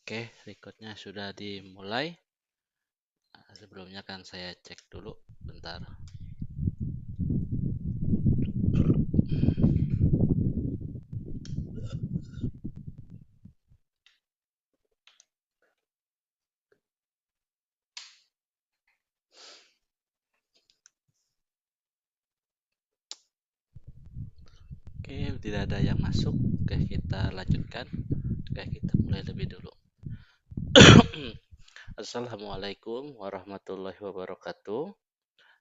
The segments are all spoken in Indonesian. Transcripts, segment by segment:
Oke, recordnya sudah dimulai. Sebelumnya kan saya cek dulu, bentar. Oke, tidak ada yang masuk. Oke, kita lanjutkan. Oke, kita mulai lebih dulu. Assalamualaikum warahmatullahi wabarakatuh.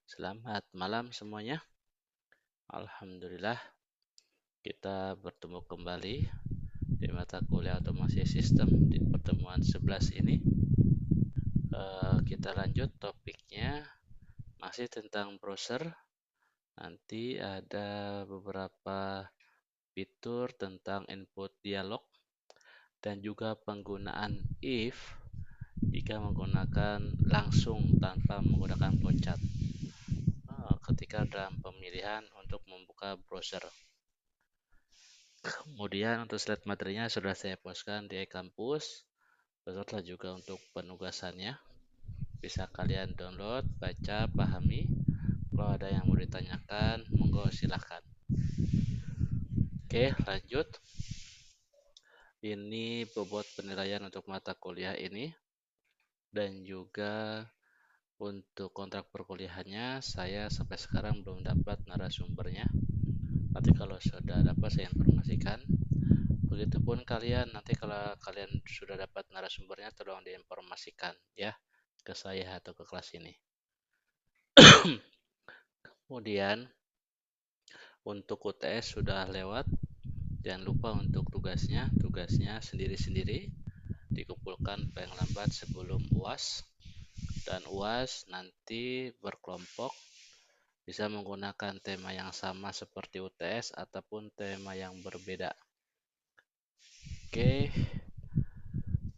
Selamat malam semuanya. Alhamdulillah, kita bertemu kembali di mata kuliah otomasi sistem di pertemuan 11 ini. Kita lanjut topiknya masih tentang browser. Nanti ada beberapa fitur tentang input dialog dan juga penggunaan if jika menggunakan langsung tanpa menggunakan loncat ketika dalam pemilihan untuk membuka browser. Kemudian untuk slide materinya sudah saya postkan di e-kampus beserta juga untuk penugasannya. Bisa kalian download, baca, pahami. Kalau ada yang mau ditanyakan, monggo silahkan. Oke, lanjut. Ini bobot penilaian untuk mata kuliah ini. Dan juga untuk kontrak perkuliahannya, saya sampai sekarang belum dapat narasumbernya. Nanti kalau sudah dapat saya informasikan. Begitupun kalian, nanti kalau kalian sudah dapat narasumbernya, tolong diinformasikan ya ke saya atau ke kelas ini. Kemudian untuk UTS sudah lewat. Jangan lupa untuk tugasnya sendiri-sendiri dikumpulkan paling lambat sebelum UAS. Dan UAS nanti berkelompok, bisa menggunakan tema yang sama seperti UTS ataupun tema yang berbeda. Oke,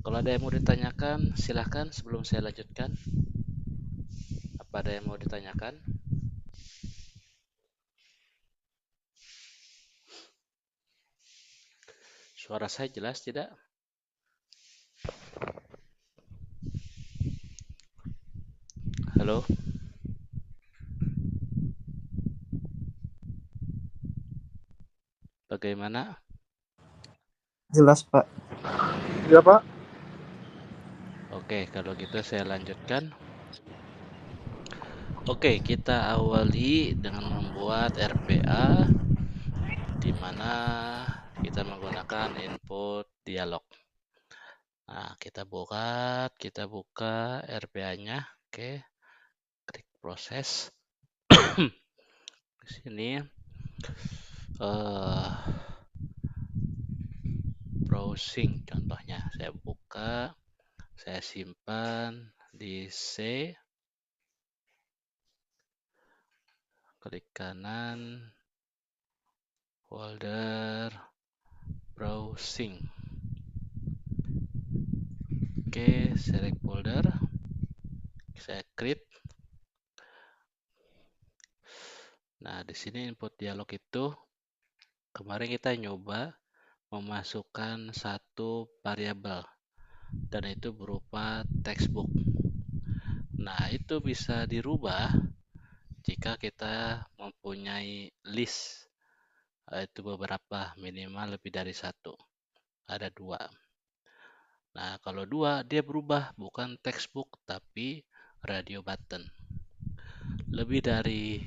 kalau ada yang mau ditanyakan silahkan sebelum saya lanjutkan. Apa ada yang mau ditanyakan? Suara saya jelas tidak? Halo? Bagaimana? Jelas, Pak. Iya, Pak. Oke, kalau gitu saya lanjutkan. Oke, kita awali dengan membuat RPA di mana kita menggunakan input dialog. Nah, kita buka RPA-nya. Oke, klik proses. Di sini browsing contohnya. Saya buka, saya simpan di C. Klik kanan, folder browsing. Oke, select folder. Saya create. Nah, di sini input dialog itu kemarin kita nyoba memasukkan satu variabel dan itu berupa textbook. Nah, itu bisa dirubah jika kita mempunyai list, itu beberapa, minimal lebih dari satu. Ada dua. Nah, kalau dua dia berubah bukan textbook tapi radio button. Lebih dari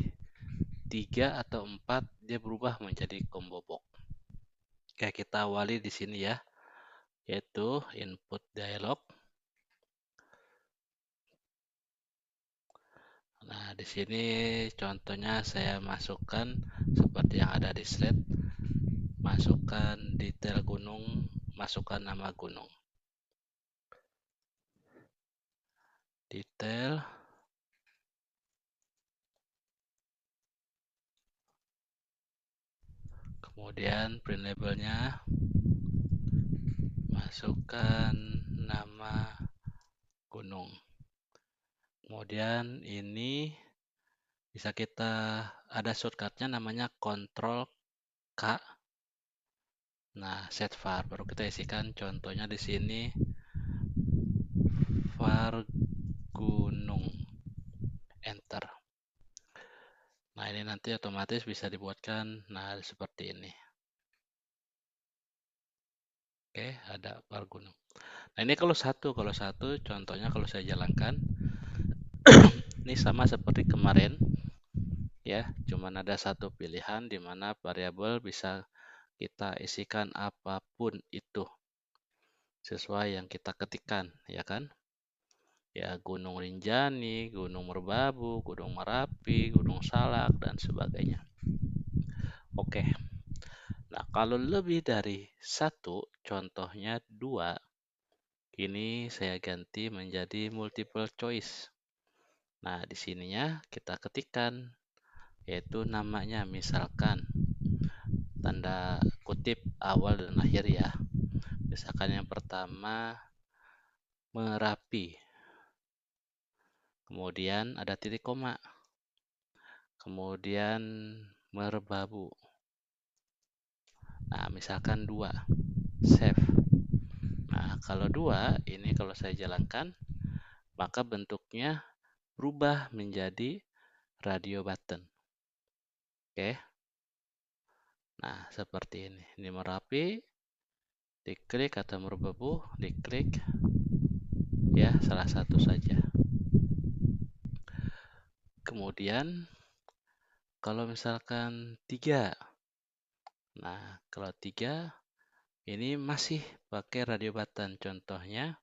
3 atau 4 dia berubah menjadi combo box. Oke, kita awali di sini ya, yaitu input dialog. Nah, di sini contohnya saya masukkan seperti yang ada di slide. Masukkan detail gunung, masukkan nama gunung. Detail. Kemudian print labelnya, masukkan nama gunung. Kemudian ini bisa kita ada shortcutnya namanya Ctrl K. Nah, set var baru kita isikan contohnya di sini nanti otomatis bisa dibuatkan seperti ini. Oke, ada par gunung. Nah, ini kalau satu contohnya kalau saya jalankan ini sama seperti kemarin ya, cuman ada satu pilihan di mana variabel bisa kita isikan apapun itu sesuai yang kita ketikkan, ya kan? Ya, Gunung Rinjani, Gunung Merbabu, Gunung Merapi, Gunung Salak, dan sebagainya. Oke, nah kalau lebih dari satu, contohnya dua, ini saya ganti menjadi multiple choice. Nah, di sininya kita ketikkan, yaitu namanya, misalkan tanda kutip awal dan akhir ya. Misalkan yang pertama Merapi, kemudian ada titik koma, kemudian Merbabu. Nah, misalkan dua, save. Nah, kalau dua, ini kalau saya jalankan, maka bentuknya berubah menjadi radio button. Oke. Nah, seperti ini. Ini Merapi, diklik atau Merbabu, diklik. Ya, salah satu saja. Kemudian, kalau misalkan tiga. Nah, kalau tiga, ini masih pakai radio button. Contohnya,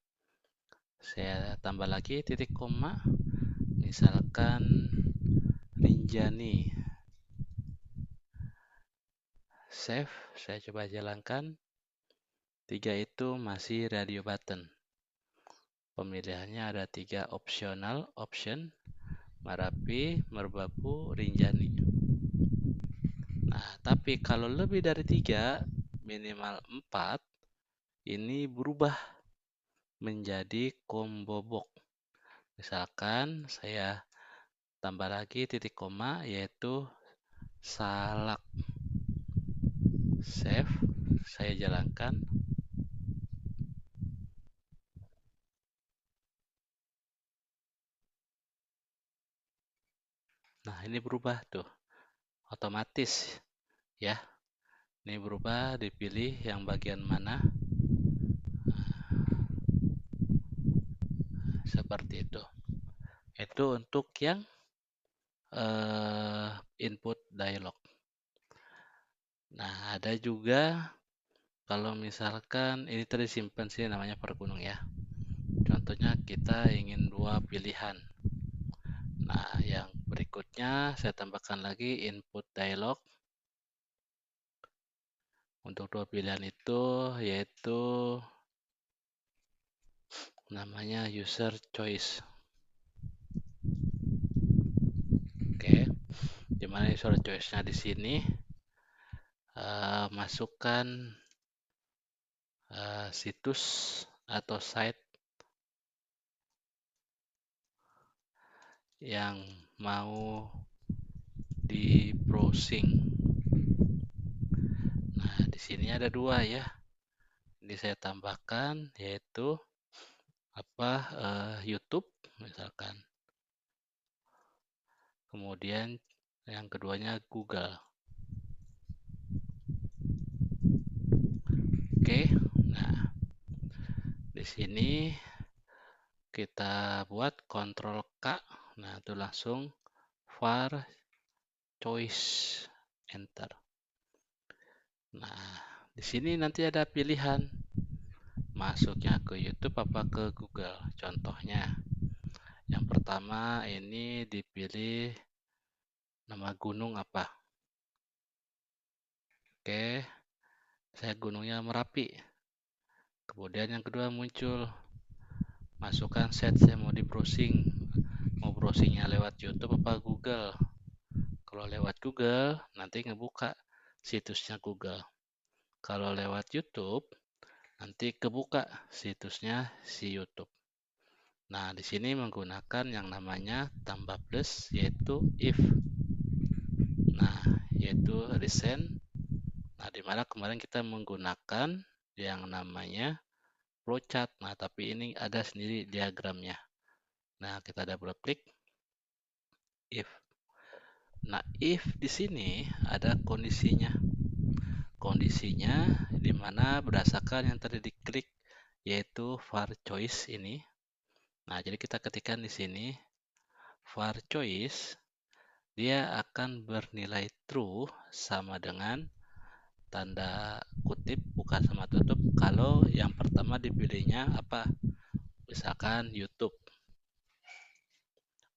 saya tambah lagi titik koma. Misalkan Rinjani. Save, saya coba jalankan. Tiga itu masih radio button. Pemilihannya ada tiga option, Merapi, Merbabu, Rinjani. Nah, tapi kalau lebih dari tiga, minimal 4, ini berubah menjadi combo box. Misalkan saya tambah lagi titik koma, yaitu Salak. Save, saya jalankan. Nah, ini berubah tuh, otomatis ya. Ini berubah, dipilih yang bagian mana. Seperti itu. Itu untuk yang input dialog. Nah, ada juga kalau misalkan ini tadi simpan sih namanya per gunung ya. Contohnya kita ingin dua pilihan. Nah, yang berikutnya saya tambahkan lagi input dialog. Untuk dua pilihan itu yaitu namanya user choice. Oke, dimana user choice-nya di sini masukkan situs atau site yang mau di browsing. Nah, di sini ada dua ya. Ini saya tambahkan yaitu YouTube misalkan. Kemudian yang keduanya Google. Oke. Nah, di sini kita buat Ctrl K. Nah, itu langsung var choice enter. Nah, di sini nanti ada pilihan masuknya ke YouTube apa ke Google. Contohnya, yang pertama ini dipilih nama gunung apa. Oke, saya gunungnya Merapi. Kemudian yang kedua muncul, masukkan set saya mau di browsing. Mau browsingnya lewat YouTube apa Google. Kalau lewat Google, nanti ngebuka situsnya Google. Kalau lewat YouTube, nanti kebuka situsnya si YouTube. Nah, di sini menggunakan yang namanya tambah plus, yaitu if. Nah, yaitu recent. Nah, di mana kemarin kita menggunakan yang namanya flowchart. Nah, tapi ini ada sendiri diagramnya. Nah, kita double klik if. Nah, if di sini ada kondisinya. Kondisinya di mana berdasarkan yang tadi diklik yaitu var choice ini. Nah, jadi kita ketikkan di sini var choice dia akan bernilai true sama dengan tanda kutip buka sama tutup kalau yang pertama dipilihnya apa? Misalkan YouTube.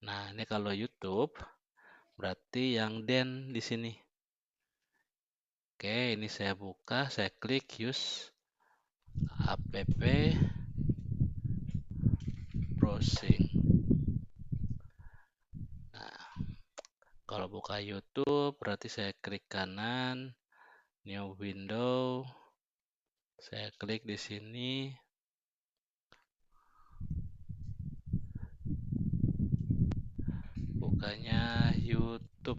Nah, ini kalau YouTube berarti yang then di sini. Oke, ini saya buka, saya klik use app browsing. Nah, kalau buka YouTube berarti saya klik kanan, new window. Saya klik di sini. Bukanya YouTube.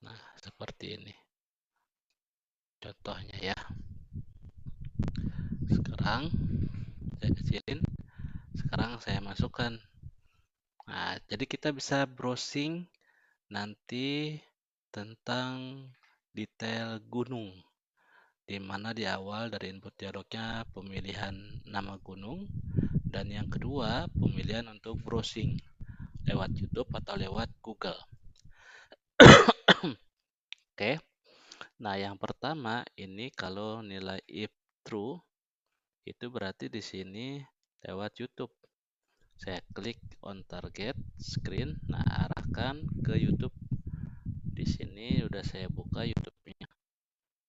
Nah, seperti ini. Contohnya ya. Sekarang saya kecilin. Sekarang saya masukkan. Nah, jadi kita bisa browsing nanti tentang detail gunung, di mana di awal dari input dialognya pemilihan nama gunung, dan yang kedua pemilihan untuk browsing lewat YouTube atau lewat Google. Oke, nah yang pertama ini kalau nilai if true itu berarti di sini lewat YouTube. Saya klik on target screen, nah arahkan ke YouTube. Di sini udah saya buka YouTube-nya.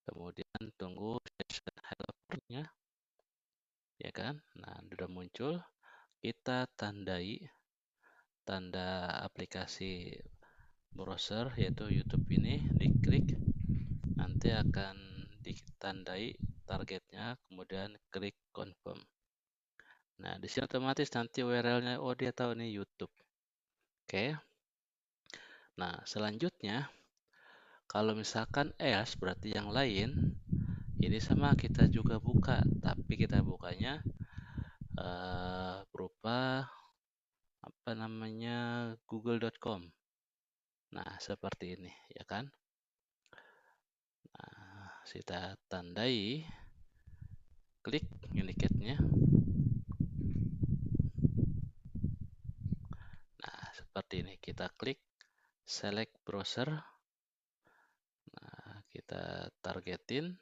Kemudian tunggu session helper-nya, ya kan? Nah, sudah muncul. Kita tandai tanda aplikasi browser yaitu YouTube ini, diklik, nanti akan ditandai targetnya, kemudian klik confirm. Nah, di sini otomatis nanti URL-nya, oh dia tahu nih YouTube. Oke. Nah, selanjutnya kalau misalkan else berarti yang lain, ini sama kita juga buka, tapi kita bukanya berupa apa namanya google.com. Nah, seperti ini ya kan. Nah, kita tandai, klik indicate-nya. Nah, seperti ini. Kita klik select browser. Nah, kita targetin.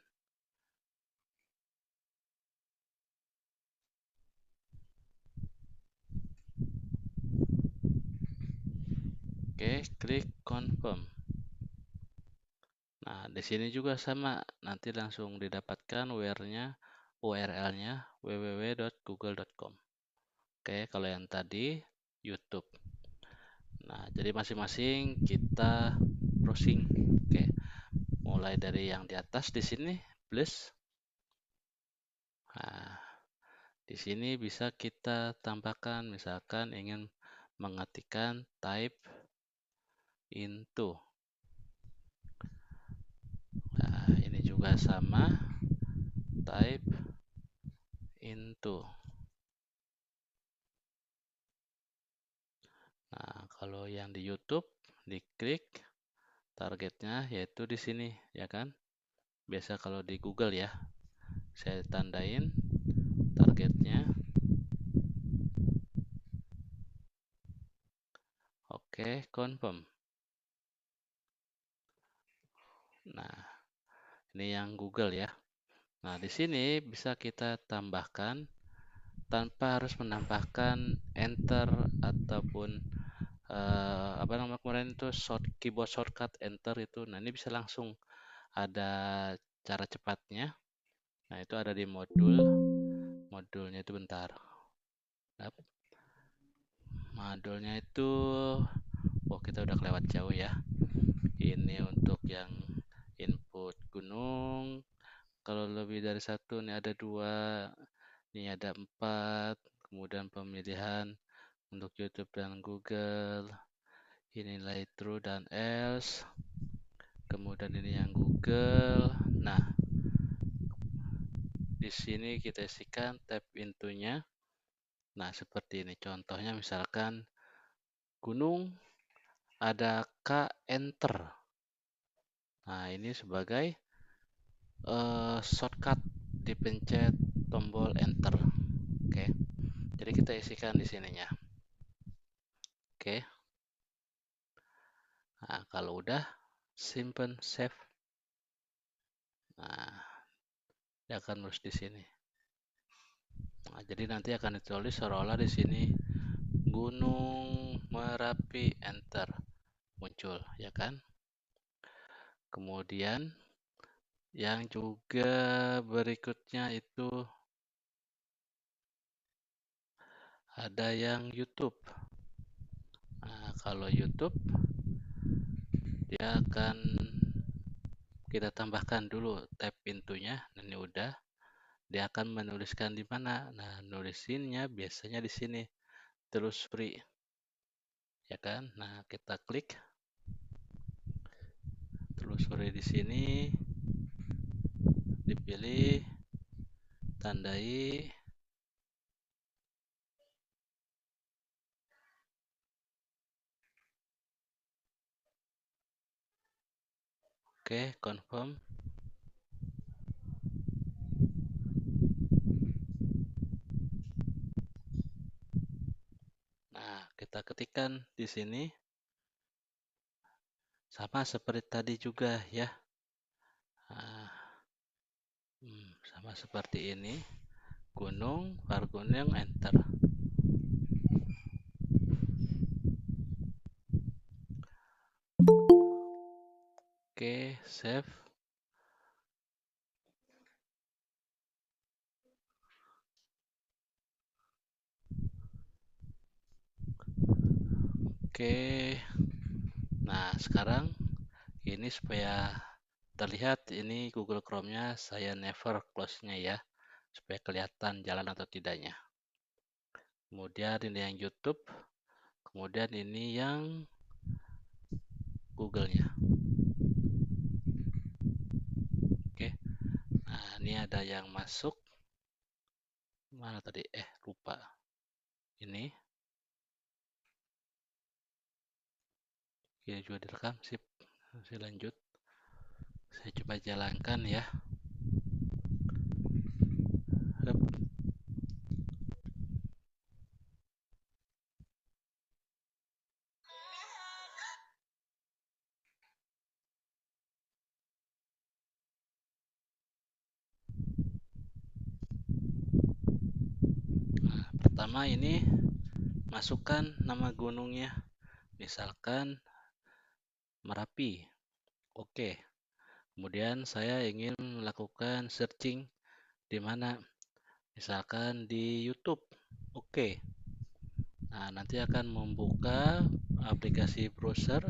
Oke, klik confirm. Nah, di sini juga sama. Nanti langsung didapatkan URL-nya www.google.com. Oke, kalau yang tadi YouTube. Nah, jadi masing-masing kita browsing. Oke, mulai dari yang di atas di sini plus. Nah, di sini bisa kita tambahkan misalkan ingin mengetikkan type into. Nah, ini juga sama, type into. Nah, kalau yang di YouTube diklik targetnya yaitu di sini, ya kan? Biasa kalau di Google ya, saya tandain targetnya. Oke, confirm. Nah, ini yang Google ya. Nah, di sini bisa kita tambahkan tanpa harus menambahkan enter ataupun apa namanya kemarin itu keyboard shortcut enter itu. Nah, ini bisa langsung ada cara cepatnya. Nah, itu ada di modulnya itu bentar. Modulnya itu kita udah kelewat jauh ya. Ini untuk yang input gunung. Kalau lebih dari satu, ini ada dua, ini ada empat. Kemudian pemilihan untuk YouTube dan Google. Ini nilai true dan else. Kemudian ini yang Google. Nah, Di sini kita isikan tab intonya. Nah, seperti ini. Contohnya misalkan gunung, ada K, enter. Nah, ini sebagai shortcut, dipencet tombol enter. Oke. Jadi kita isikan di sininya. Oke. Nah, kalau udah simpen save. Nah, dia akan nulis di sini. Nah, jadi nanti akan ditulis seolah-olah di sini Gunung Merapi, enter, muncul, ya kan? Kemudian yang juga berikutnya itu ada yang YouTube. Nah, kalau YouTube dia akan kita tambahkan dulu tab pintunya. Ini udah. Dia akan menuliskan di mana. Nah, nulisinnya biasanya di sini terus free, ya kan? Nah, kita klik telusuri di sini, dipilih, tandai. Oke, confirm. Nah, kita ketikkan di sini sama seperti tadi juga ya. Nah, sama seperti ini. Gunung, Pargunung, enter. Oke, save. Oke. Nah, sekarang ini supaya terlihat ini Google Chrome-nya saya never close-nya ya, supaya kelihatan jalan atau tidaknya. Kemudian ini yang YouTube, kemudian ini yang Google-nya. Oke. Nah, ini ada yang masuk. Mana tadi? Lupa. Ini. Ini juga direkam, sip. Saya lanjut. Saya coba jalankan ya. Hup. Nah, pertama ini masukkan nama gunungnya. Misalkan Merapi. Oke. Kemudian saya ingin melakukan searching di mana? Misalkan di YouTube. Oke. Nah, nanti akan membuka aplikasi browser,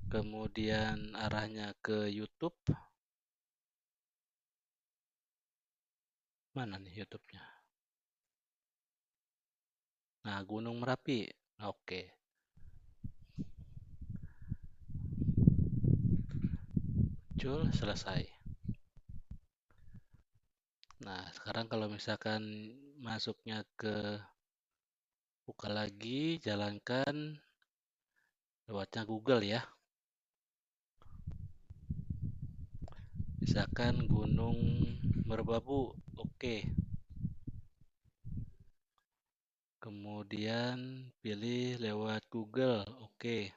kemudian arahnya ke YouTube. Mana nih YouTube-nya? Nah, Gunung Merapi. Oke. Muncul, selesai. Nah, sekarang kalau misalkan masuknya ke buka lagi, jalankan lewatnya Google ya. Misalkan Gunung Merbabu. Oke. Kemudian pilih lewat Google. Oke.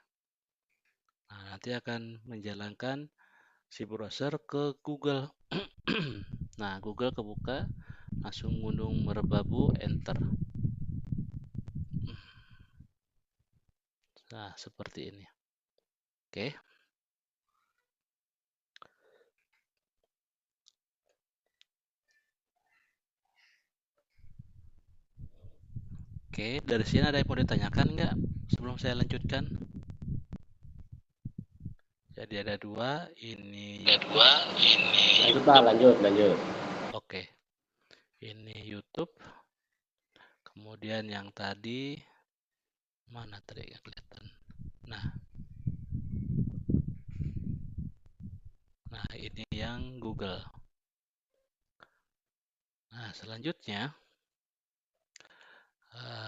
Nah, nanti akan menjalankan si browser ke Google. Nah, Google kebuka, langsung Gunung Merbabu, enter. Nah, seperti ini. Oke. Oke, dari sini ada yang mau ditanyakan nggak sebelum saya lanjutkan? Jadi ada dua, ini Lanjut Pak, lanjut. Oke, ini YouTube. Kemudian yang tadi mana tadi yang kelihatan? Nah, ini yang Google. Nah, selanjutnya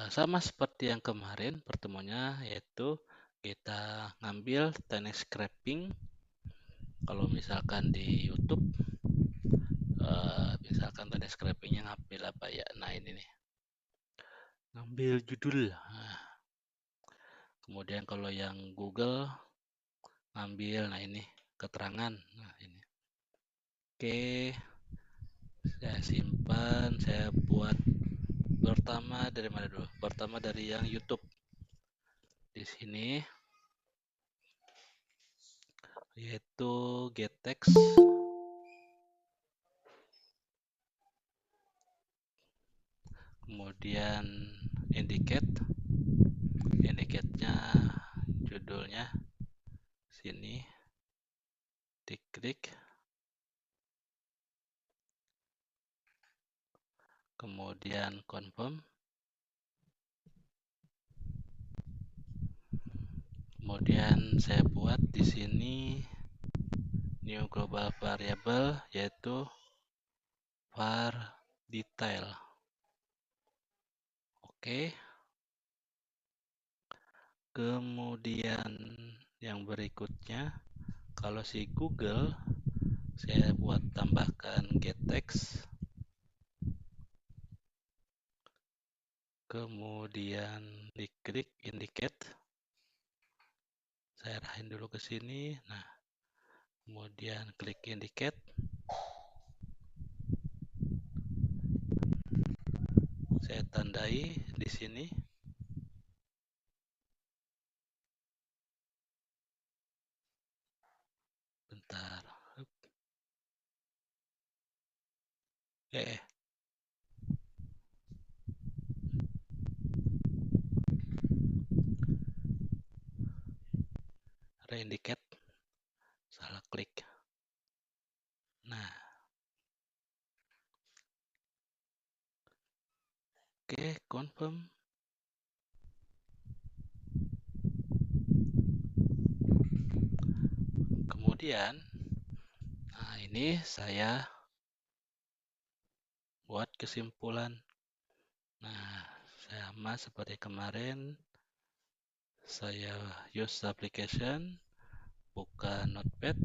sama seperti yang kemarin pertemuannya, yaitu kita ngambil teknik scraping. Kalau misalkan di YouTube, misalkan teknik scrapingnya ngambil apa ya? Nah, ini nih, ngambil judul. Nah, kemudian kalau yang Google ngambil, nah ini keterangan. Nah, ini. Oke, saya simpan, saya buat pertama dari mana dulu? Pertama dari yang YouTube. Di sini yaitu get text, kemudian indicate-nya judulnya sini, diklik, kemudian confirm, kemudian saya buat di sini new global variable yaitu var detail. Oke. Kemudian yang berikutnya, kalau si Google saya buat tambahkan get text, kemudian diklik indicate, saya arahin dulu ke sini. Nah, kemudian klik indicate, saya tandai di sini. Bentar. Reindicate, salah klik. Nah, oke, confirm. Kemudian, nah ini saya buat kesimpulan. Nah, sama seperti kemarin, saya use application, buka notepad.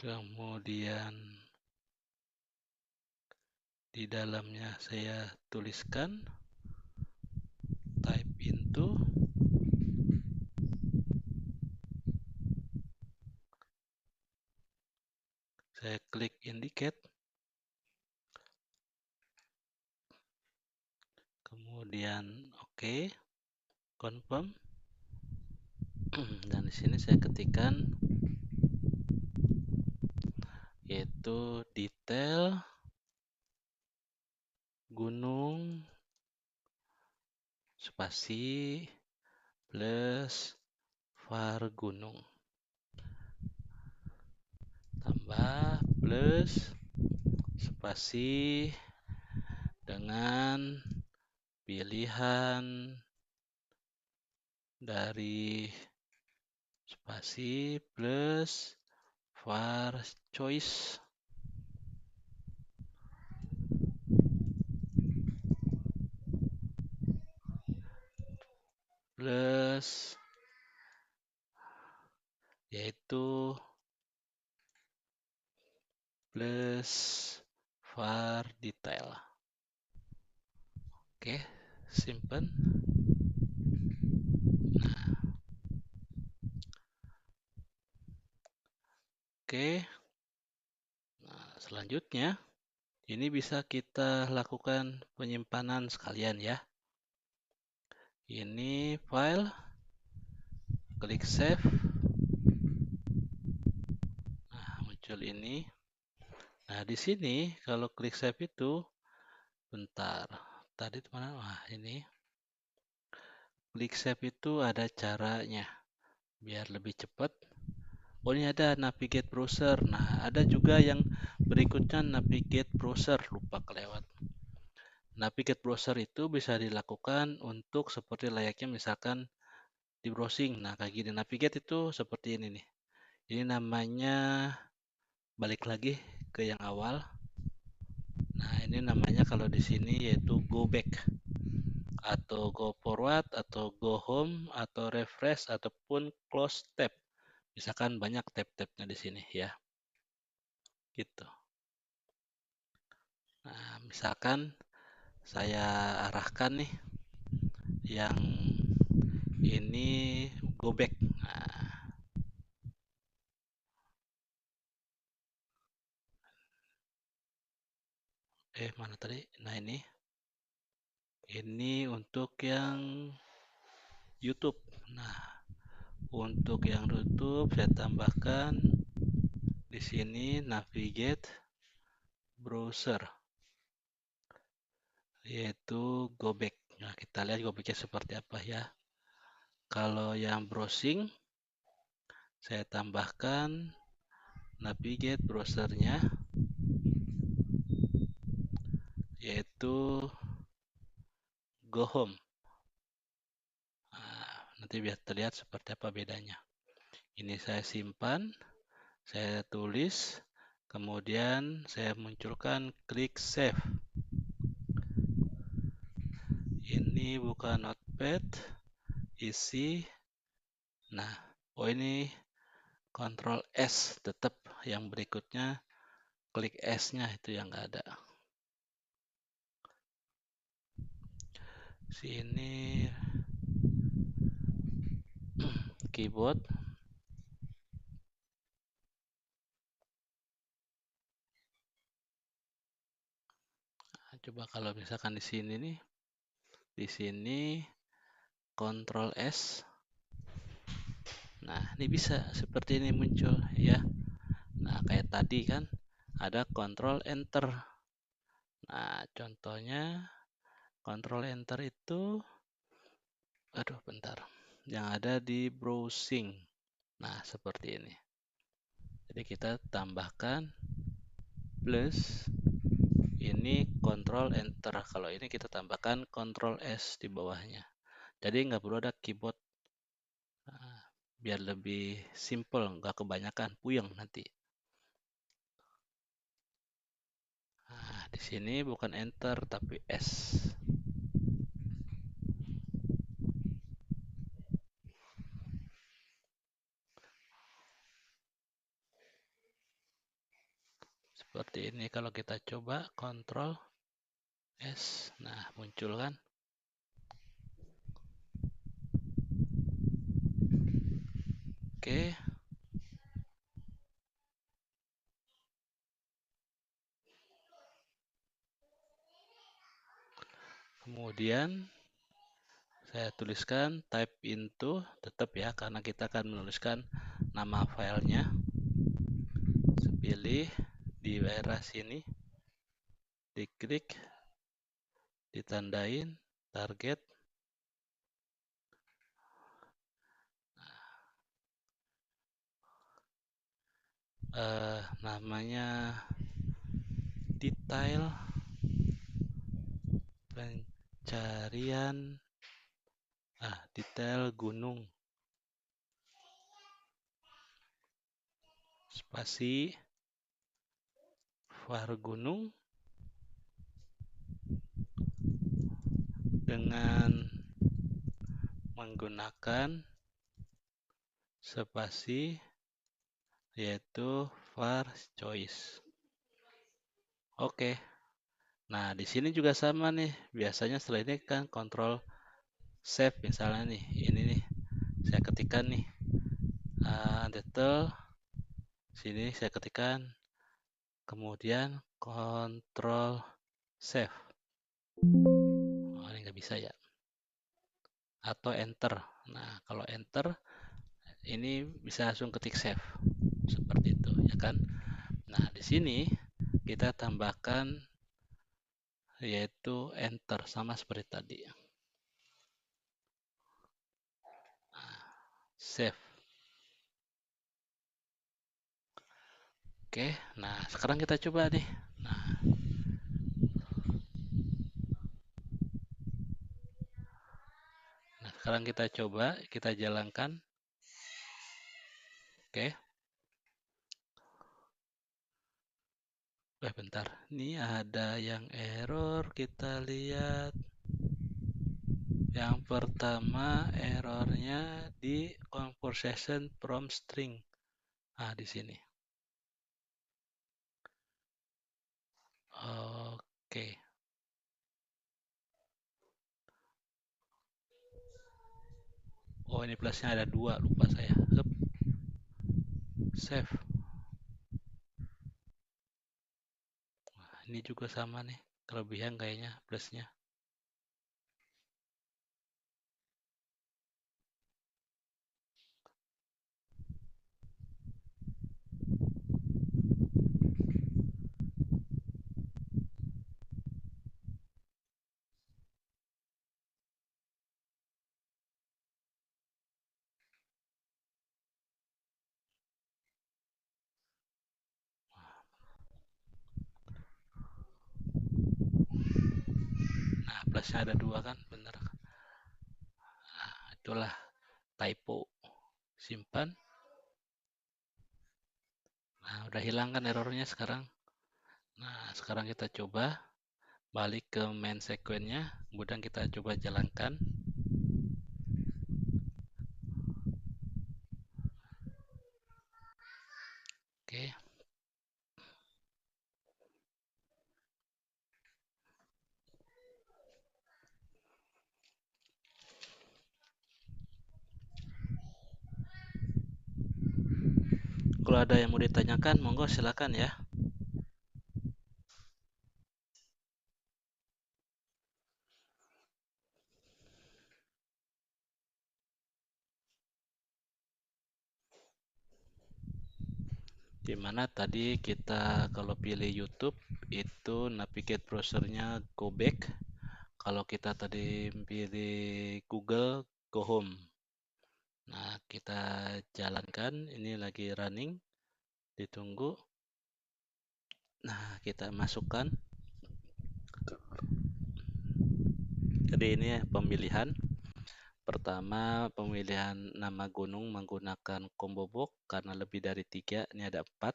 Kemudian di dalamnya saya tuliskan type into, saya klik indicate, kemudian oke, confirm, dan di sini saya ketikkan yaitu detail gunung spasi plus var gunung tambah plus spasi dengan pilihan dari spasi plus var choice plus yaitu plus var detail. Oke, simpen. Nah, oke. Nah, selanjutnya ini bisa kita lakukan penyimpanan sekalian ya. Ini file, klik save. Nah, muncul ini. Nah, di sini kalau klik save itu bentar, tadi mana? Wah, ini klik save itu ada caranya biar lebih cepat. Oh, ini ada navigate browser. Nah, ada juga yang berikutnya navigate browser, lupa kelewat. Navigate browser itu bisa dilakukan untuk seperti layaknya misalkan di browsing. Nah, kayak gini. Navigate itu seperti ini nih. Ini namanya, balik lagi ke yang awal. Nah, ini namanya kalau di sini yaitu go back atau go forward atau go home atau refresh ataupun close tab. Misalkan banyak tab-tabnya di sini ya. Gitu. Nah, misalkan saya arahkan nih yang ini go back. Nah, mana tadi? Nah, ini untuk yang YouTube. Nah, untuk yang YouTube saya tambahkan di sini navigate browser yaitu go back. Nah, kita lihat go backnya seperti apa ya. Kalau yang browsing saya tambahkan navigate browsernya yaitu go home. Nah, nanti biar terlihat seperti apa bedanya. Ini saya simpan, saya tulis, kemudian saya munculkan klik save. Ini bukan notepad, isi. Nah, oh ini Ctrl S tetap, yang berikutnya klik S-nya itu yang nggak ada. Sini keyboard. Nah, coba kalau misalkan di sini nih, di sini Ctrl S. Nah, ini bisa seperti ini muncul ya. Nah, kayak tadi kan ada Ctrl Enter. Nah, contohnya Ctrl Enter itu, aduh bentar, yang ada di browsing. Nah, seperti ini. Jadi kita tambahkan plus ini Ctrl Enter. Kalau ini kita tambahkan Ctrl S di bawahnya. Jadi nggak perlu ada keyboard. Nah, biar lebih simple, nggak kebanyakan puyeng nanti. Nah, di sini bukan Enter tapi S. Seperti ini kalau kita coba Ctrl S. Nah, muncul kan? Oke. Kemudian saya tuliskan type into, tetap ya, karena kita akan menuliskan nama filenya. Saya pilih di daerah sini, diklik, ditandain target. Namanya detail pencarian, detail gunung, spasi var gunung dengan menggunakan spasi yaitu var choice. Oke. Nah, di sini juga sama nih. Biasanya setelah ini kan Ctrl save misalnya nih. Ini nih. Saya ketikkan nih. Detail. Sini saya ketikkan. Kemudian Ctrl save. Oh, ini nggak bisa ya. Atau enter. Nah, kalau enter ini bisa langsung ketik save. Seperti itu, ya kan? Nah, di sini kita tambahkan yaitu enter, sama seperti tadi. Save. Oke, nah sekarang kita coba nih. Nah, sekarang kita coba, kita jalankan. Oke. Bentar. Ini ada yang error, kita lihat. Yang pertama errornya di conversation from string. Nah, di sini. Oke. Oh, ini plusnya ada 2, lupa saya. Hup. Save. Nah, ini juga sama nih, kelebihan kayaknya plusnya. Nah, plusnya ada 2 kan, bener. Nah, itulah typo. Simpan. Nah, udah hilang kan errornya sekarang. Nah, sekarang kita coba balik ke main sequence-nya, kemudian kita coba jalankan. Oke. Kalau ada yang mau ditanyakan, monggo silakan ya. Dimana tadi kita kalau pilih YouTube itu navigate browsernya go back. Kalau kita tadi pilih Google, go home. Nah, kita jalankan. Ini lagi running. Ditunggu. Nah, kita masukkan. Jadi ini pemilihan. Pertama, pemilihan nama gunung menggunakan combo box karena lebih dari 3. Ini ada 4.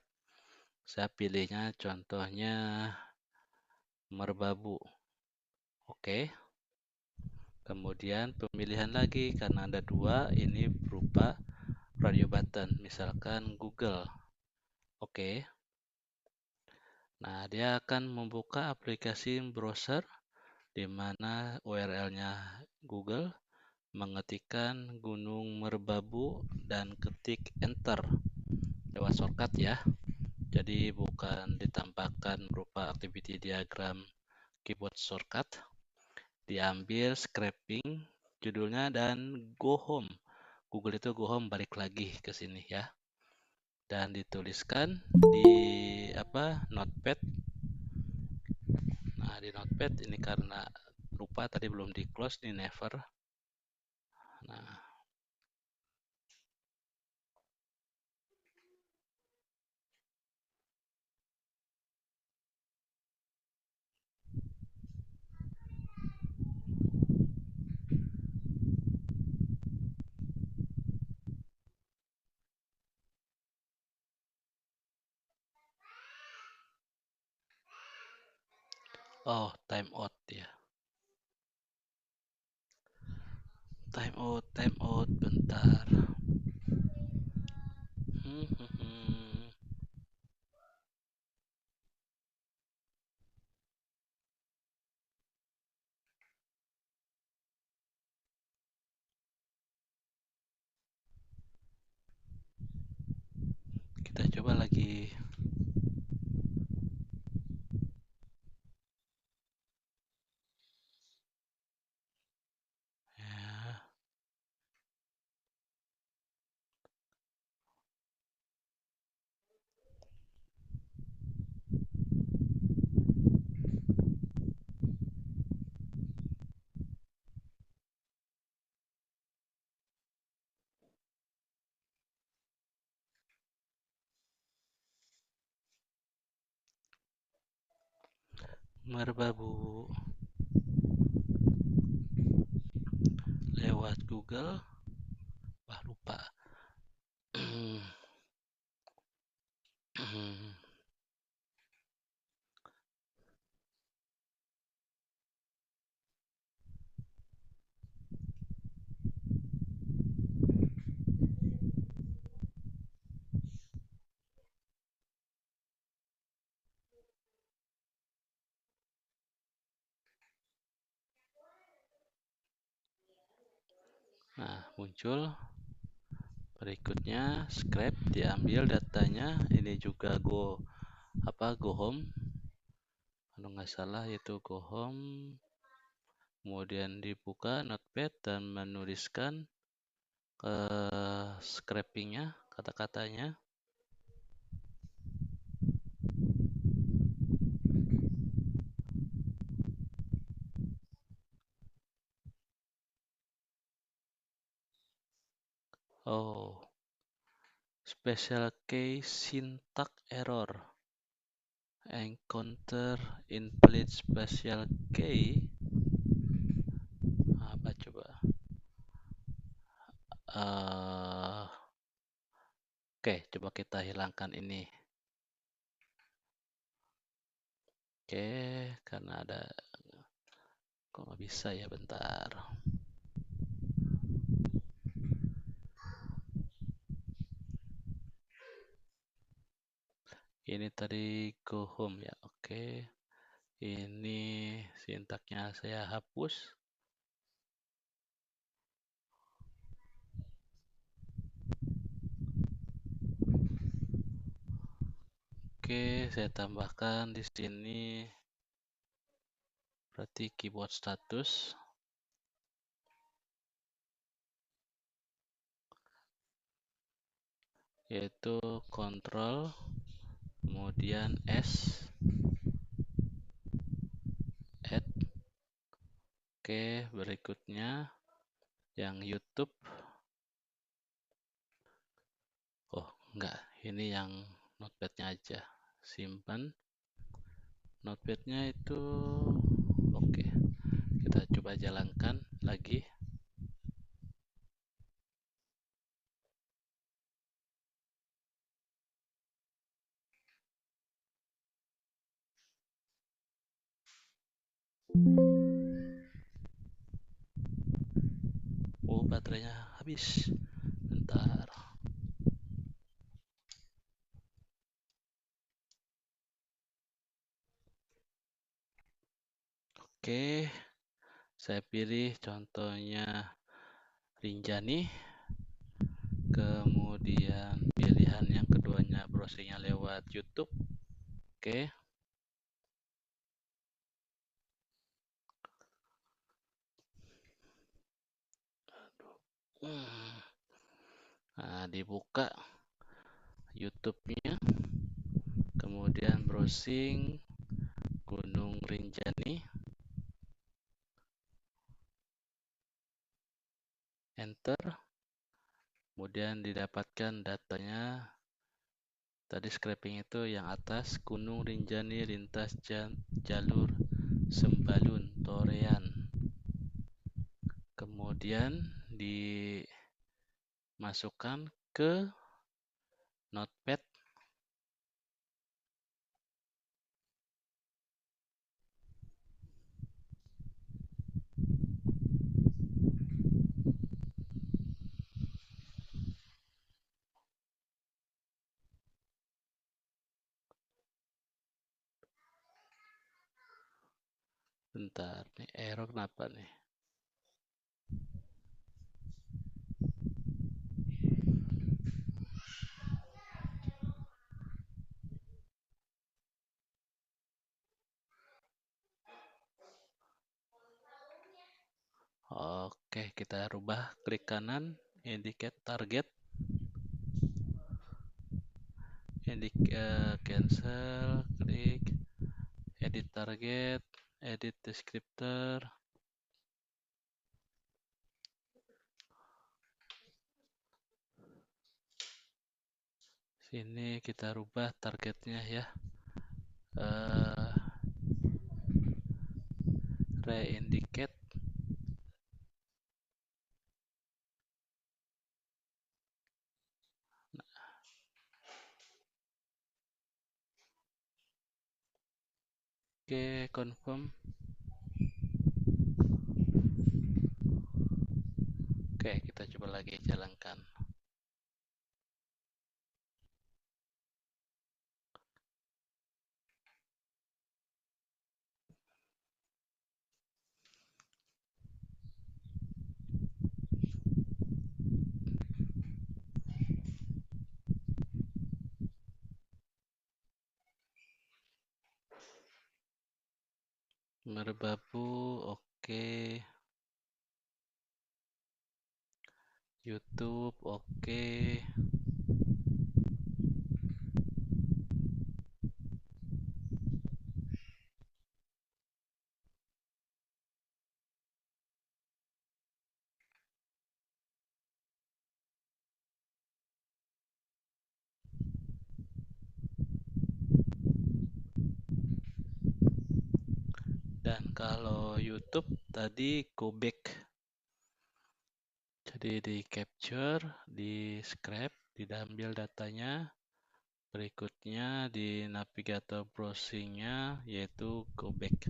Saya pilihnya contohnya Merbabu. Oke. Kemudian pemilihan lagi karena ada 2, ini berupa radio button, misalkan Google. Oke. Nah, dia akan membuka aplikasi browser di mana URL-nya Google, mengetikkan Gunung Merbabu dan ketik enter lewat shortcut ya. Jadi bukan ditambahkan berupa activity diagram keyboard shortcut. Diambil scraping judulnya dan go home. Google itu go home, balik lagi ke sini ya. Dan dituliskan di notepad. Nah, di notepad ini karena lupa tadi belum di close, ini never. Nah, oh, time out ya. Time out, bentar. Kita coba lagi. Ya. merbabu lewat Google. Wah, lupa. Nah, muncul berikutnya scrape, diambil datanya. Ini juga go home, kalau nggak salah itu go home. Kemudian dibuka notepad dan menuliskan scrapingnya, kata-katanya. Oh, special case syntax error encounter invalid special key. Apa coba? Oke, coba kita hilangkan ini. Oke, karena ada, kok nggak bisa ya, bentar. Ini tadi go home ya. Oke, ini sintaknya saya hapus. Oke, saya tambahkan di sini berarti keyboard status, yaitu Ctrl kemudian S, add. Oke, berikutnya yang YouTube. Oh, enggak, ini yang notepadnya aja. Simpan notepadnya itu. Oke, kita coba jalankan lagi. Oh, baterainya habis. Bentar. Oke, saya pilih contohnya Rinjani. Kemudian pilihan yang keduanya browsingnya lewat YouTube. Oke. Nah, dibuka YouTube-nya, kemudian browsing Gunung Rinjani, enter, kemudian didapatkan datanya. Tadi scraping itu yang atas, Gunung Rinjani lintas jalur Sembalun Torean. Kemudian dimasukkan ke notepad. Bentar, nih error kenapa nih? Oke, kita rubah, klik kanan, indicate target, cancel, klik edit target, edit descriptor. Sini kita rubah targetnya ya. Reindicate. Oke, confirm. Oke, kita coba lagi jalankan. Merbabu, oke. YouTube, oke. Dan kalau YouTube tadi go back. Jadi di capture, di scrap, diambil datanya. Berikutnya di navigator browsingnya yaitu go back.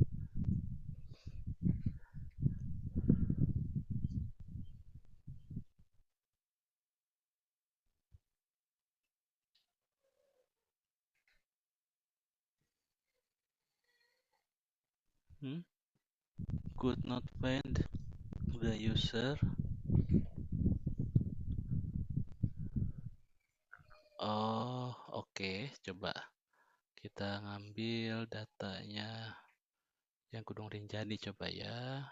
Could not find the user. Oh, oke. Coba kita ngambil datanya yang Gunung Rinjani coba ya.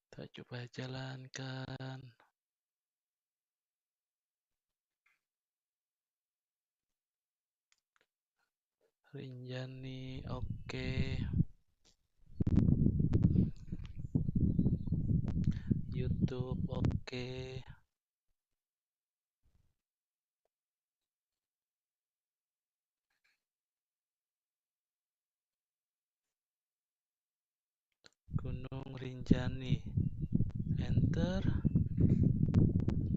Kita coba jalankan. Rinjani, oke. YouTube, oke. Gunung Rinjani, enter.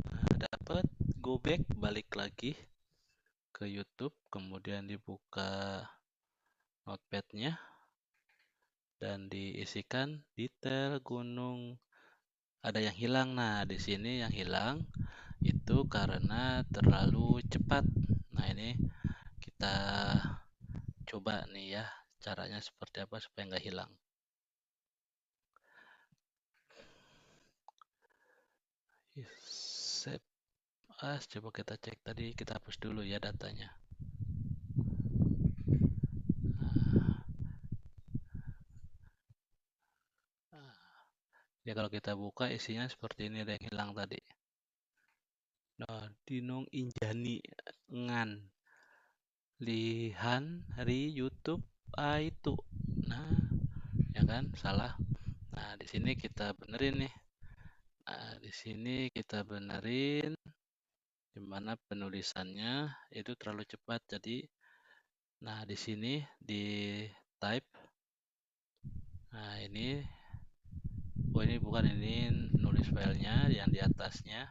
Nah, dapat. Go back, balik lagi ke YouTube, kemudian dibuka notepadnya dan diisikan detail gunung. Ada yang hilang. Nah, di sini yang hilang itu karena terlalu cepat. Nah, ini kita coba nih ya, caranya seperti apa supaya nggak hilang. Save as, coba kita cek tadi, kita hapus dulu ya datanya. Ya kalau kita buka isinya seperti ini, ada yang hilang tadi. Nah, Dinong Injani ngan lihan ri YouTube itu. Nah, ya kan salah. Nah, di sini kita benerin nih. Nah, di sini kita benerin di mana penulisannya itu terlalu cepat. Jadi, nah di sini di type. Nah, ini oh ini bukan, ini nulis filenya yang di atasnya.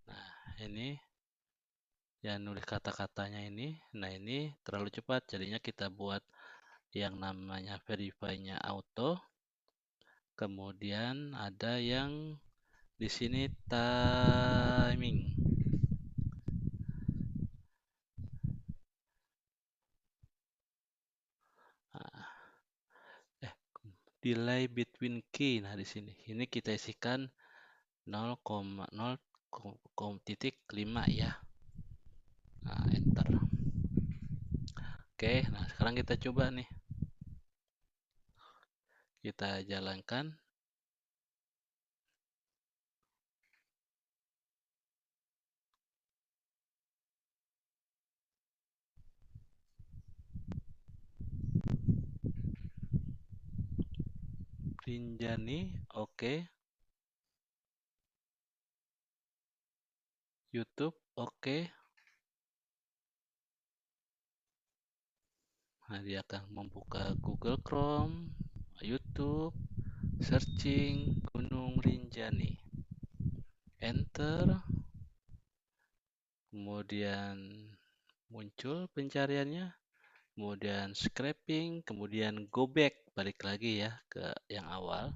Nah, ini yang nulis kata-katanya ini. Nah, ini terlalu cepat. Jadinya kita buat yang namanya verify-nya auto. Kemudian ada yang di sini timing. Nah, delay between key. Nah, di sini ini kita isikan 0,0,5 ya. Nah, enter. Oke, nah sekarang kita coba nih. Kita jalankan. Rinjani, oke. YouTube, oke. Nah, dia akan membuka Google Chrome, YouTube, searching Gunung Rinjani. Enter, kemudian muncul pencariannya, kemudian scraping, kemudian go back, balik lagi ya ke yang awal.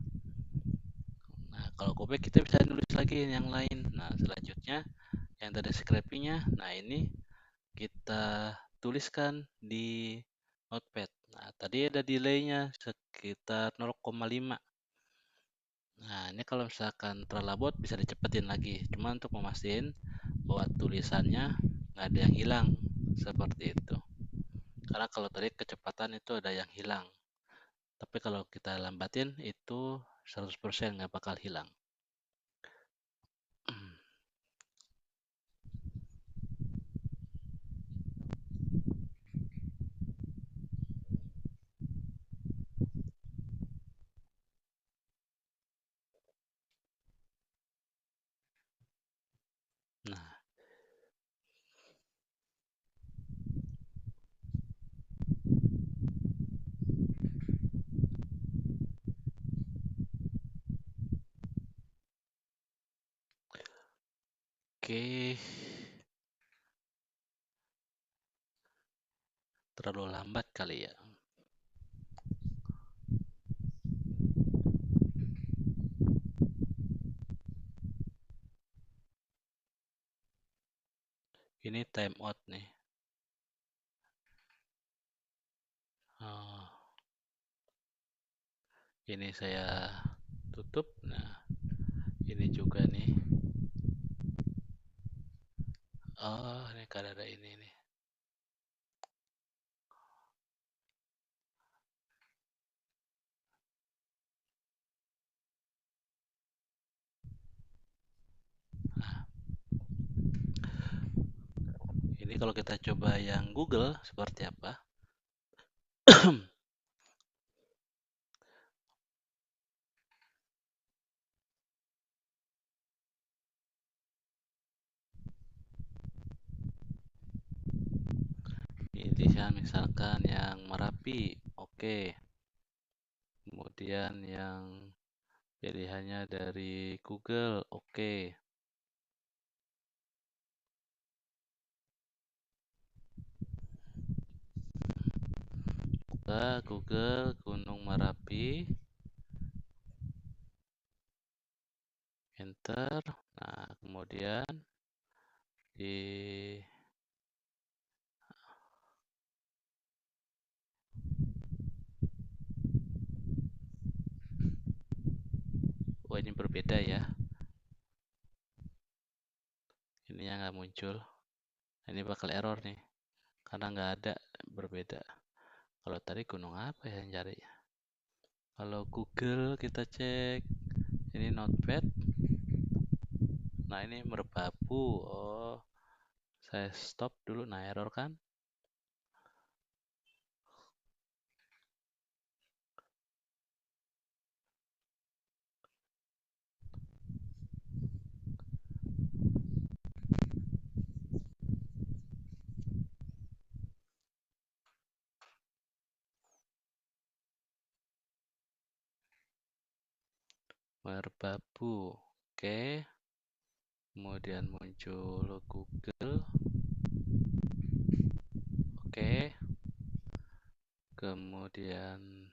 Nah, kalau go back kita bisa nulis lagi yang lain. Nah, selanjutnya yang tadi scrapingnya, nah ini kita tuliskan di notepad. Nah, tadi ada delaynya sekitar 0,5. Nah, ini kalau misalkan terlabot bisa dicepetin lagi. Cuma untuk memastikan bahwa tulisannya nggak ada yang hilang. Seperti itu. Karena kalau tadi kecepatan itu ada yang hilang. Tapi kalau kita lambatin itu 100% nggak bakal hilang. Nah, oke. Terlalu lambat kali ya. Ini time out nih. Oh, ini saya tutup. Nah, ini juga nih. Oh, ini kan ada ini nih. Nah, ini kalau kita coba yang Google seperti apa? Ini misalkan yang Merapi, oke. Kemudian yang pilihannya dari Google, oke. Buka Google Gunung Merapi, enter. Nah, kemudian di oh, ini berbeda ya. Ini yang nggak muncul. Ini bakal error nih, karena nggak ada, berbeda. Kalau tadi gunung apa ya yang cari? Kalau Google kita cek, ini Notepad. Nah, ini Merbabu. Oh, saya stop dulu. Nah, error kan? Merbabu. Oke. Kemudian muncul Google. Oke. Kemudian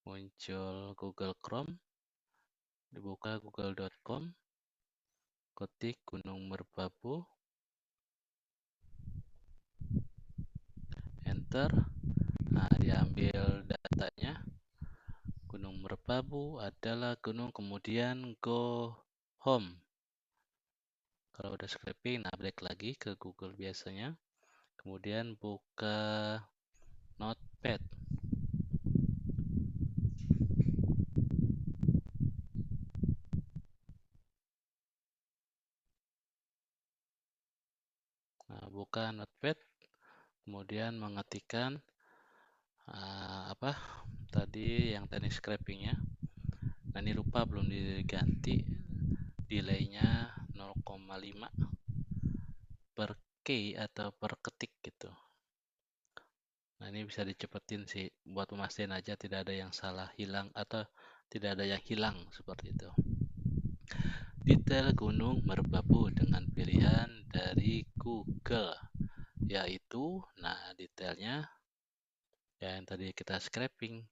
muncul Google Chrome. Dibuka google.com. Ketik Gunung Merbabu. Enter. Nah, diambil datanya. Gunung Merbabu adalah gunung, kemudian go home. Kalau udah scraping, nah balik lagi ke Google biasanya. Kemudian buka Notepad. Nah, buka Notepad. Kemudian mengetikkan apa tadi yang teknik scrapingnya. Nah, ini lupa belum diganti delaynya 0,5. per key atau per ketik gitu. Nah, ini bisa dicepetin sih buat memastikan aja tidak ada yang salah hilang atau tidak ada yang hilang seperti itu. Detail gunung merbabu dengan pilihan dari Google, yaitu, nah detailnya yang tadi kita scraping.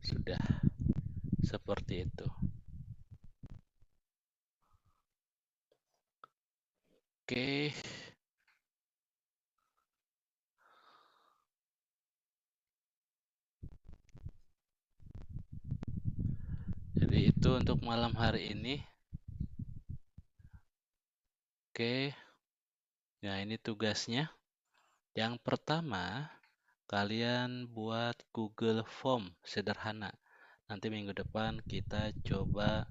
Sudah seperti itu. Oke. Jadi itu untuk malam hari ini. Oke. Nah, ini tugasnya. Yang pertama, kalian buat Google Form sederhana. Nanti minggu depan kita coba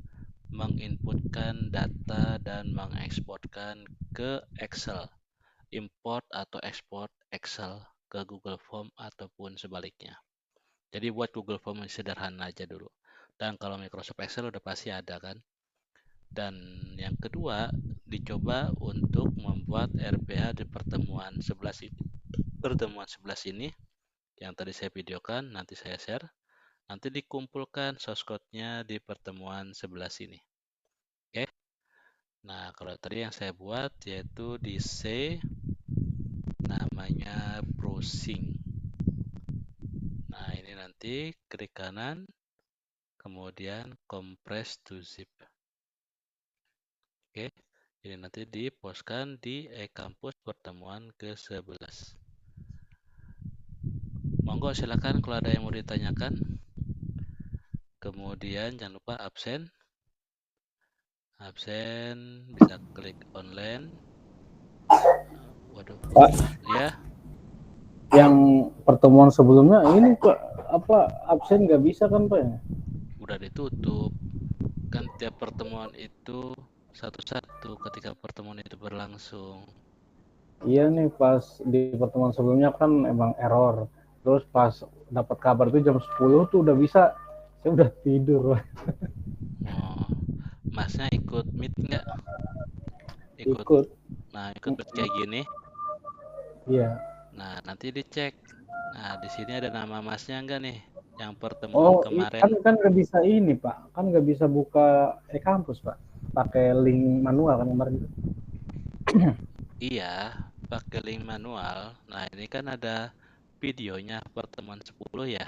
menginputkan data dan mengeksporkan ke Excel. Import atau ekspor Excel ke Google Form ataupun sebaliknya. Jadi buat Google Form sederhana aja dulu. Dan kalau Microsoft Excel udah pasti ada kan. Dan yang kedua, dicoba untuk membuat RPA di pertemuan 11 ini. Pertemuan 11 ini yang tadi saya videokan, nanti saya share. Nanti dikumpulkan source code-nya di pertemuan 11 ini. Oke. Nah, kalau tadi yang saya buat yaitu di C namanya browsing. Nah, ini nanti klik kanan, kemudian compress to zip. Oke, ini nanti dipostkan di e-kampus pertemuan ke-11. Monggo silakan kalau ada yang mau ditanyakan. Kemudian jangan lupa absen. Absen bisa klik online. Waduh. Pak, Ya, yang pertemuan sebelumnya ini Pak, apa absen nggak bisa kan Pak ya? udah ditutup. Kan tiap pertemuan itu satu-satu ketika pertemuan itu berlangsung. Iya nih, pas di pertemuan sebelumnya kan emang error. Terus pas dapat kabar itu jam 10 tuh udah bisa. Saya udah tidur. Oh, masnya ikut meet nggak? Ikut. Ikut. Nah, ikut meet kayak gini. Iya. Nah, nanti dicek. Nah, di sini ada nama masnya nggak nih? Yang pertemuan Oh, kemarin. kan nggak bisa ini Pak. Kan nggak bisa buka e-kampus Pak. Pakai link manual kan kemarin. Iya, pakai link manual. Nah, ini kan ada videonya pertemuan 10 ya.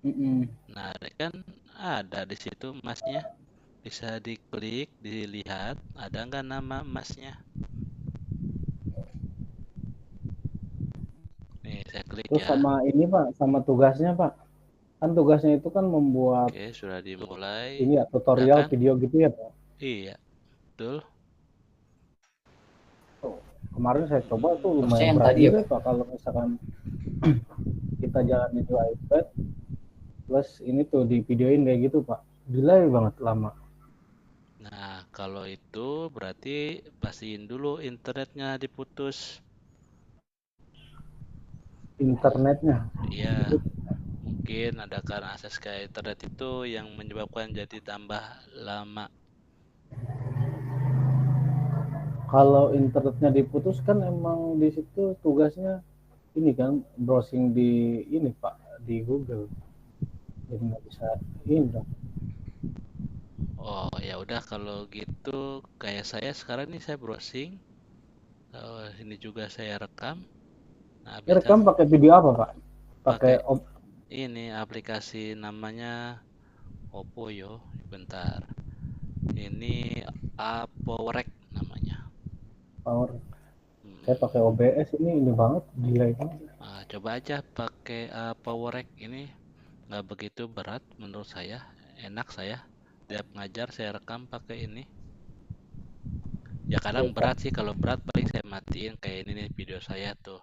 Nah, ini kan ada di situ masnya. Bisa diklik, dilihat, ada nggak nama masnya? Nih, saya klik Terus ya. sama ini Pak, sama tugasnya Pak. Kan tugasnya itu kan membuat Oke, sudah dimulai. ini ya Udah tutorial kan? video gitu ya Pak. Iya, betul. Kemarin saya coba tuh Terusnya lumayan yang berat tadi ya juga Pak? Pak kalau misalkan kita jalan di iPad plus ini tuh di videoin kayak gitu Pak. Delay banget lama Nah, kalau itu berarti pastiin dulu internetnya diputus. internetnya. Iya, mungkin ada karena akses ke internet itu yang menyebabkan jadi tambah lama. Kalau internetnya diputus kan emang di situ tugasnya ini kan browsing di ini Pak di Google. Jadi nggak bisa ini dong. Oh, ya udah kalau gitu kayak saya sekarang nih saya browsing. Ini juga saya rekam. Nah, bisa Rekam pakai video apa Pak? Pakai pakai ini aplikasi namanya Oppo yo. Bentar. Ini Apowerek namanya. power. Saya Hmm. pakai OBS ini banget delay banget. Nah, coba aja pakai Powerek ini nggak begitu berat menurut saya, enak saya. Tiap ngajar saya rekam pakai ini. Ya kadang Oke Pak. berat sih, kalau berat paling saya matiin kayak ini nih video saya tuh.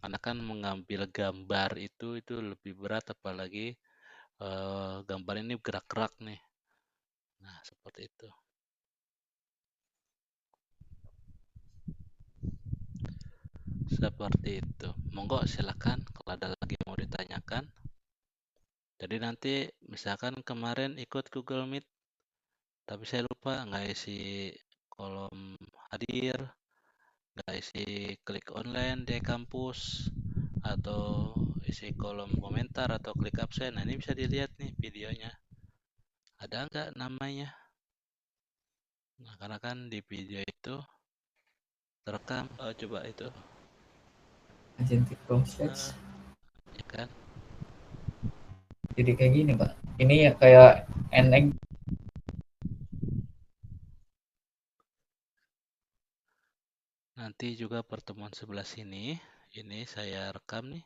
Karena kan mengambil gambar itu lebih berat apalagi gambar ini gerak-gerak nih. Nah, seperti itu. Seperti itu. Monggo silakan kalau ada lagi yang mau ditanyakan. Jadi nanti misalkan kemarin ikut Google Meet, tapi saya lupa nggak isi kolom hadir, nggak isi klik online di kampus, atau isi kolom komentar atau klik absen. Nah, ini bisa dilihat nih videonya. Ada nggak namanya? Nah, karena kan di video itu terekam. Oh, coba itu. Agentic process. Ya kan? Jadi kayak gini Pak. Ini ya kayak NX. Nanti juga pertemuan sebelah sini. Ini saya rekam nih.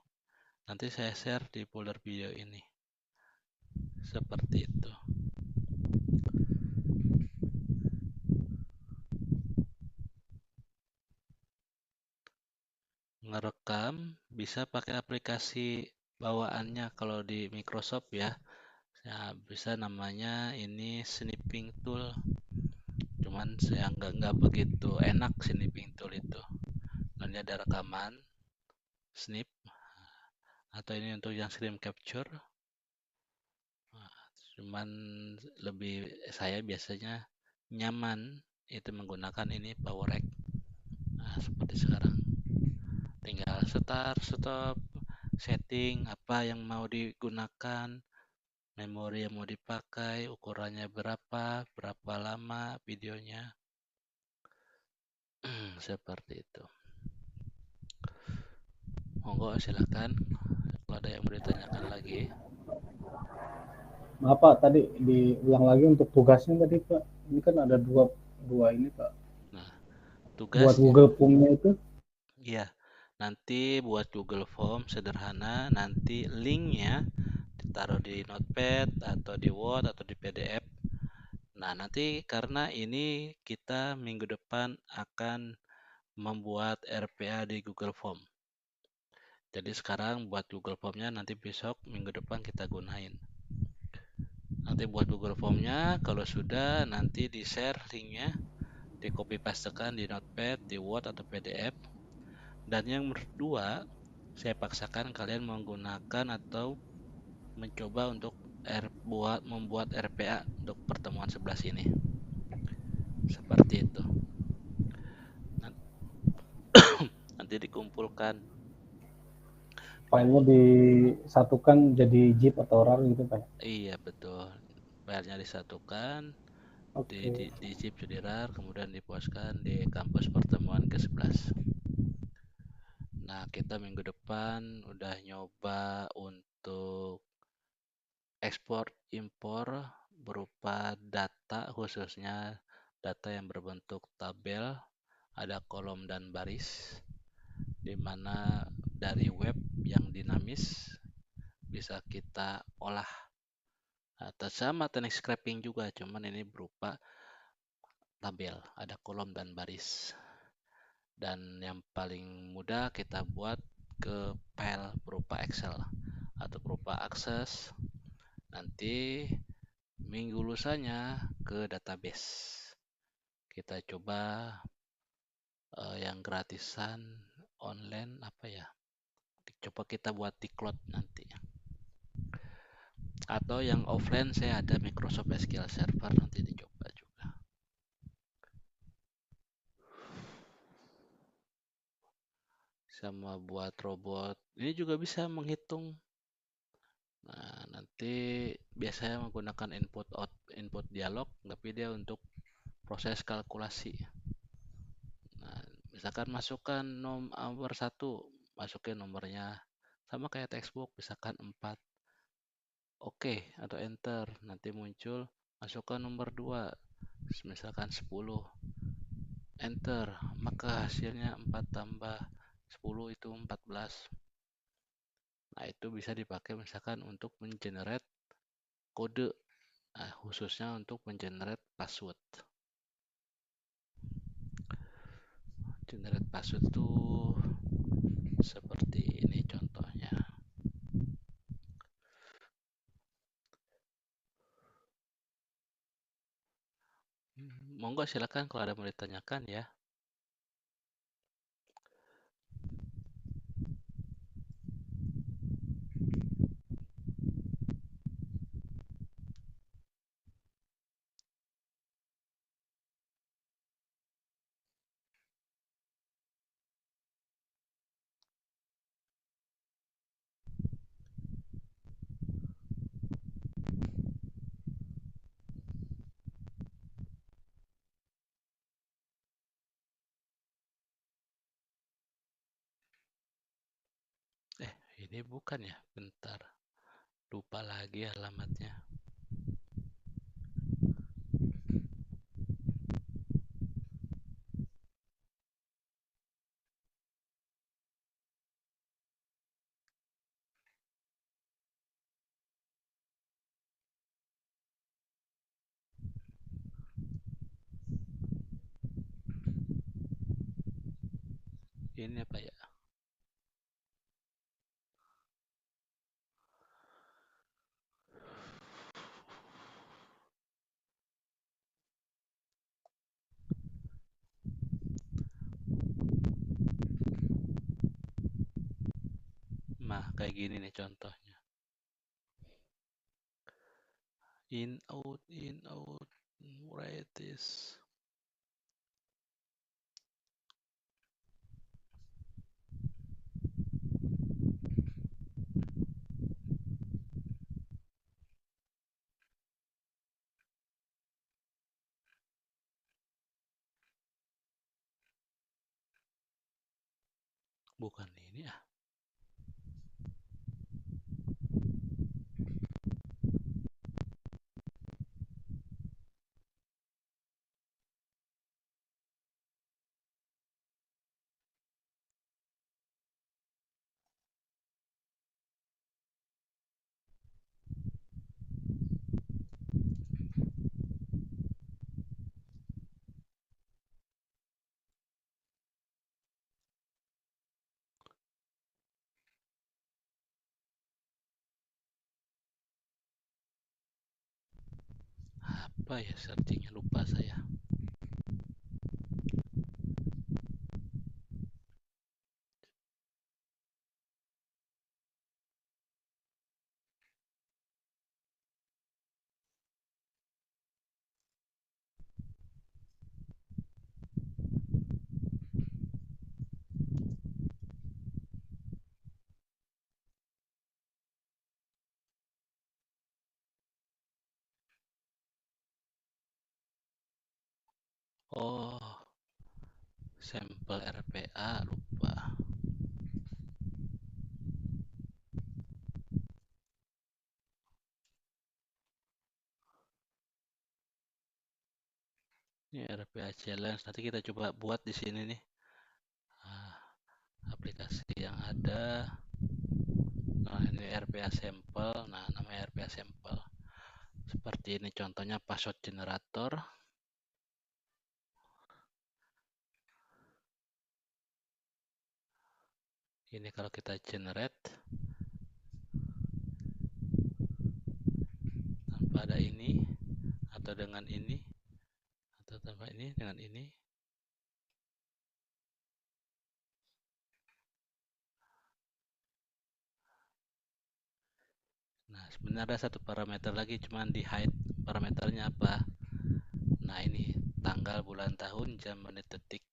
Nanti saya share di folder video ini. Seperti itu. Ngerekam bisa pakai aplikasi bawaannya kalau di Microsoft ya. Ya, bisa namanya ini snipping tool. Cuman saya nggak begitu enak snipping tool itu. Nanti ada rekaman, snip, atau ini untuk yang screen capture. Nah, cuman lebih saya biasanya nyaman itu menggunakan ini PowerRec. Nah, seperti sekarang. Tinggal start, stop, setting apa yang mau digunakan, memori yang mau dipakai, ukurannya berapa lama videonya. Seperti itu. Monggo silakan kalau ada yang mau ditanyakan lagi. Maaf Pak, tadi diulang lagi untuk tugasnya tadi Pak. Ini kan ada dua ini Pak. Nah, Buat tugasnya, Google Form-nya itu. iya, nanti buat Google Form sederhana, nanti linknya ditaruh di Notepad atau di Word atau di PDF. Nah, nanti karena ini kita minggu depan akan membuat RPA di Google Form. Jadi sekarang buat Google Form-nya, nanti besok minggu depan kita gunain. Nanti buat Google Form-nya, kalau sudah nanti di-share linknya, di copy pastekan di Notepad, di Word atau PDF. Dan yang kedua, saya paksakan kalian menggunakan atau mencoba untuk membuat RPA untuk pertemuan sebelah sini. Seperti itu. Nanti dikumpulkan. Filenya disatukan jadi zip atau RAR gitu Pak. Iya, betul. Filenya disatukan, Oke. di zip jadi RAR, kemudian dipuaskan di kampus pertemuan ke-11. Nah, kita minggu depan udah nyoba untuk ekspor impor berupa data, khususnya data yang berbentuk tabel, ada kolom dan baris, di mana dari web yang dinamis bisa kita olah. Atau sama teknik scraping juga, cuman ini berupa tabel, ada kolom dan baris. Dan yang paling mudah kita buat ke file berupa Excel atau berupa akses. Nanti minggu lusanya ke database. Kita coba yang gratisan online apa ya? Coba kita buat di cloud nanti. Atau yang offline saya ada Microsoft SQL Server, nanti dicoba juga. Sama buat robot, ini juga bisa menghitung. Nah, nanti biasanya menggunakan input dialog, tapi dia untuk proses kalkulasi. Nah, misalkan masukkan nomor 1, masukin nomornya sama kayak textbook, misalkan 4. Oke, atau enter, nanti muncul masukkan nomor 2, misalkan 10. Enter, maka hasilnya 4 tambah 10 itu 14. Nah, itu bisa dipakai misalkan untuk mengenerate kode, nah, khususnya untuk mengenerate password. Generate password itu seperti ini contohnya. Monggo silakan kalau ada mau ditanyakan ya. Ini bukan ya, bentar. Lupa lagi alamatnya. Ini apa ya? Nah, kayak gini nih contohnya. In, out, write this. Bukan ini ah. Apa ya searchingnya, lupa saya. Oh, sampel RPA, lupa. Ini RPA challenge. Nanti kita coba buat di sini nih. Ah, aplikasi yang ada. Nah, ini RPA sampel. Nah, namanya RPA sampel. Seperti ini contohnya password generator. Ini kalau kita generate tanpa ada ini atau dengan ini atau tanpa ini dengan ini. Nah, sebenarnya ada satu parameter lagi, cuman di hide parameternya apa. Nah, ini tanggal, bulan, tahun, jam, menit, detik.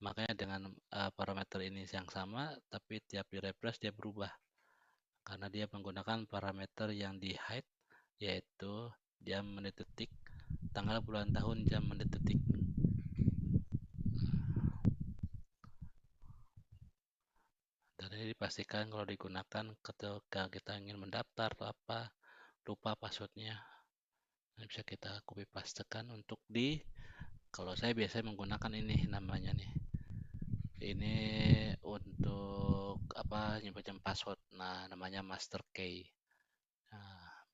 Makanya dengan parameter ini yang sama, tapi tiap di refresh dia berubah. Karena dia menggunakan parameter yang di hide, yaitu jam, menit, detik, tanggal, bulan, tahun, jam, menit, detik. Dan ini dipastikan kalau digunakan ketika kita ingin mendaftar atau apa, lupa passwordnya. Nah, bisa kita copy pastekan untuk kalau saya biasanya menggunakan ini namanya nih. Ini untuk apa, nyimpan password. Nah, namanya master key. Nah,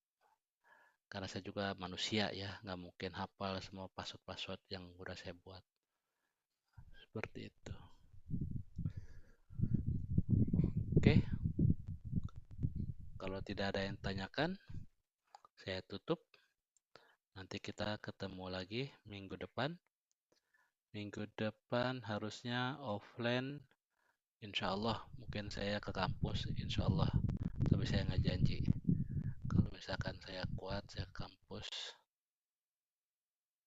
karena saya juga manusia ya, nggak mungkin hafal semua password-password yang udah saya buat. Seperti itu. Oke. Kalau tidak ada yang tanyakan, saya tutup. Nanti kita ketemu lagi minggu depan. Minggu depan harusnya offline. Insya Allah mungkin saya ke kampus, insya Allah. Tapi saya nggak janji. Kalau misalkan saya kuat, saya ke kampus.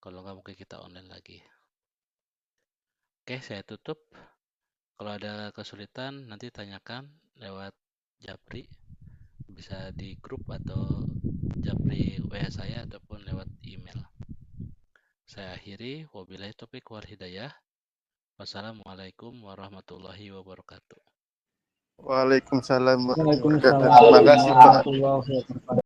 Kalau nggak mungkin kita online lagi. Oke, saya tutup. Kalau ada kesulitan, nanti tanyakan lewat Japri. Bisa di grup atau Japri WA saya ataupun lewat email. Saya akhiri. Wabillahi taufiq wal hidayah. Wassalamualaikum warahmatullahi wabarakatuh. Waalaikumsalam. Waalaikumsalam Terima kasih Pak. warahmatullahi wabarakatuh.